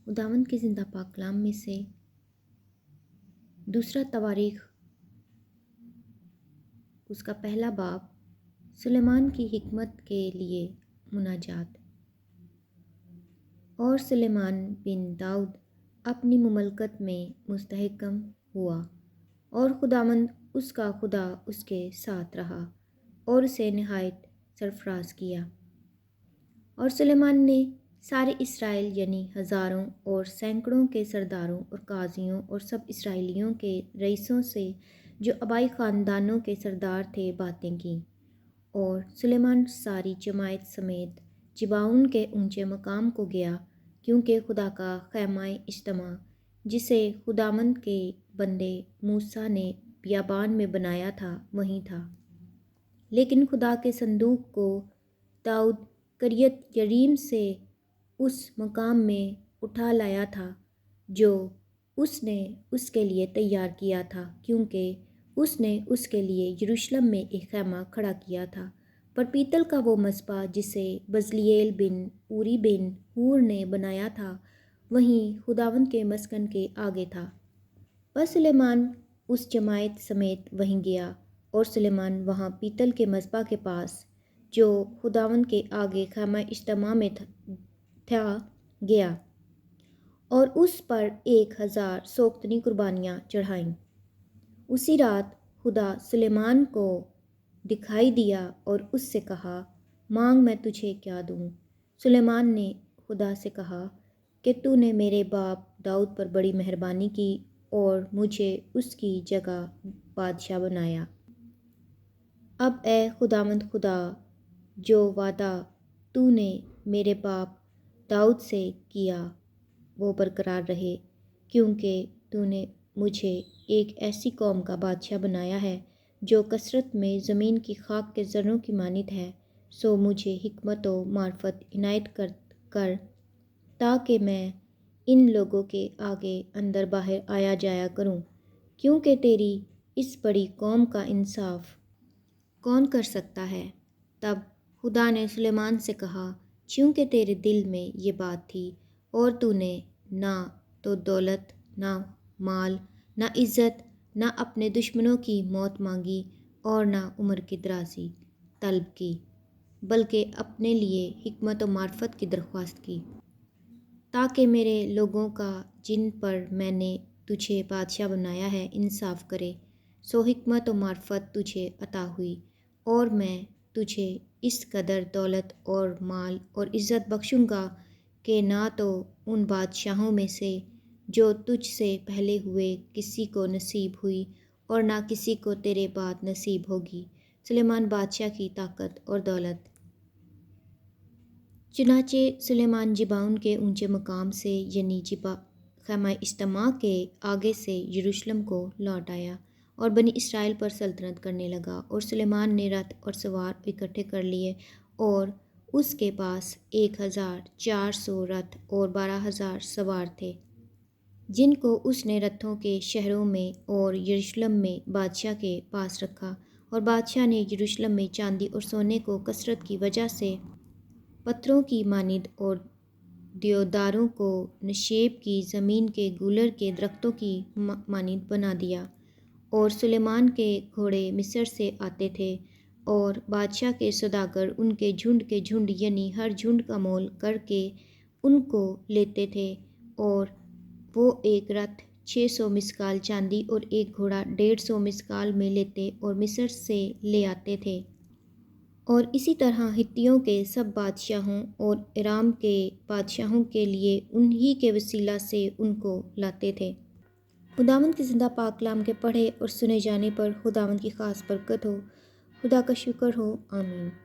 خداوند کے زندہ پاک کلام میں سے دوسرا تواریخ اس کا پہلا باب سلیمان کی حکمت کے لیے مناجات۔ اور سلیمان بن داؤد اپنی مملکت میں مستحکم ہوا، اور خداوند اس کا خدا اس کے ساتھ رہا اور اسے نہایت سرفراز کیا۔ اور سلیمان نے سارے اسرائیل یعنی ہزاروں اور سینکڑوں کے سرداروں اور قاضیوں اور سب اسرائیلیوں کے رئیسوں سے جو آبائی خاندانوں کے سردار تھے باتیں کیں۔ اور سلیمان ساری جماعت سمیت جباؤن کے اونچے مقام کو گیا، کیونکہ خدا کا خیمہ اجتماع جسے خداوند کے بندے موسیٰ نے بیابان میں بنایا تھا وہیں تھا۔ لیکن خدا کے صندوق کو داؤد کریت یعریم سے اس مقام میں اٹھا لایا تھا جو اس نے اس کے لیے تیار کیا تھا، کیونکہ اس نے اس کے لیے یروشلم میں ایک خیمہ کھڑا کیا تھا، پر پیتل کا وہ مصباح جسے بزلیل بن اوری بن ہور نے بنایا تھا وہیں خداوند کے مسکن کے آگے تھا۔ بس سلیمان اس جماعت سمیت وہیں گیا، اور سلیمان وہاں پیتل کے مصباح کے پاس جو خداوند کے آگے خیمہ اجتماع میں تھا گیا، اور اس پر 1000 سوختنی قربانیاں چڑھائیں۔ اسی رات خدا سلیمان کو دکھائی دیا اور اس سے کہا، مانگ میں تجھے کیا دوں۔ سلیمان نے خدا سے کہا کہ تو نے میرے باپ داؤد پر بڑی مہربانی کی اور مجھے اس کی جگہ بادشاہ بنایا۔ اب اے خداوند خدا، جو وعدہ تو نے میرے باپ داؤد سے کیا وہ برقرار رہے، کیونکہ تو نے مجھے ایک ایسی قوم کا بادشاہ بنایا ہے جو کثرت میں زمین کی خاک کے ذروں کی مانند ہے۔ سو مجھے حکمت و معرفت عنایت کر تاکہ میں ان لوگوں کے آگے اندر باہر آیا جایا کروں، کیونکہ تیری اس بڑی قوم کا انصاف کون کر سکتا ہے؟ تب خدا نے سلیمان سے کہا، چونکہ تیرے دل میں یہ بات تھی اور تو نے نہ تو دولت، نہ مال، نہ عزت، نہ اپنے دشمنوں کی موت مانگی اور نہ عمر کی درازی طلب کی، بلکہ اپنے لیے حکمت و معرفت کی درخواست کی، تاکہ میرے لوگوں کا جن پر میں نے تجھے بادشاہ بنایا ہے انصاف کرے۔ سو حکمت و معرفت تجھے عطا ہوئی، اور میں تجھے اس قدر دولت اور مال اور عزت بخشوں گا کہ نہ تو ان بادشاہوں میں سے جو تجھ سے پہلے ہوئے کسی کو نصیب ہوئی اور نہ کسی کو تیرے بعد نصیب ہوگی۔ سلیمان بادشاہ کی طاقت اور دولت۔ چنانچہ سلیمان جباؤن کے اونچے مقام سے یعنی خیمہ اجتماع کے آگے سے یروشلم کو لوٹ آیا اور بنی اسرائیل پر سلطنت کرنے لگا۔ اور سلیمان نے رتھ اور سوار اکٹھے کر لیے، اور اس کے پاس 1400 رتھ اور 12,000 سوار تھے، جن کو اس نے رتھوں کے شہروں میں اور یروشلم میں بادشاہ کے پاس رکھا۔ اور بادشاہ نے یروشلم میں چاندی اور سونے کو کثرت کی وجہ سے پتھروں کی مانند اور دیوداروں کو نشیب کی زمین کے گولر کے درختوں کی مانند بنا دیا۔ اور سلیمان کے گھوڑے مصر سے آتے تھے، اور بادشاہ کے سوداگر ان کے جھنڈ یعنی ہر جھنڈ کا مول کر کے ان کو لیتے تھے، اور وہ ایک رتھ 600 مسکال چاندی اور ایک گھوڑا 150 مسکال میں لیتے اور مصر سے لے آتے تھے۔ اور اسی طرح ہتھیوں کے سب بادشاہوں اور ارام کے بادشاہوں کے لیے انہی کے وسیلہ سے ان کو لاتے تھے۔ خداوند کے زندہ پاک کلام کے پڑھے اور سنے جانے پر خداوند کی خاص برکت ہو۔ خدا کا شکر ہو، آمین۔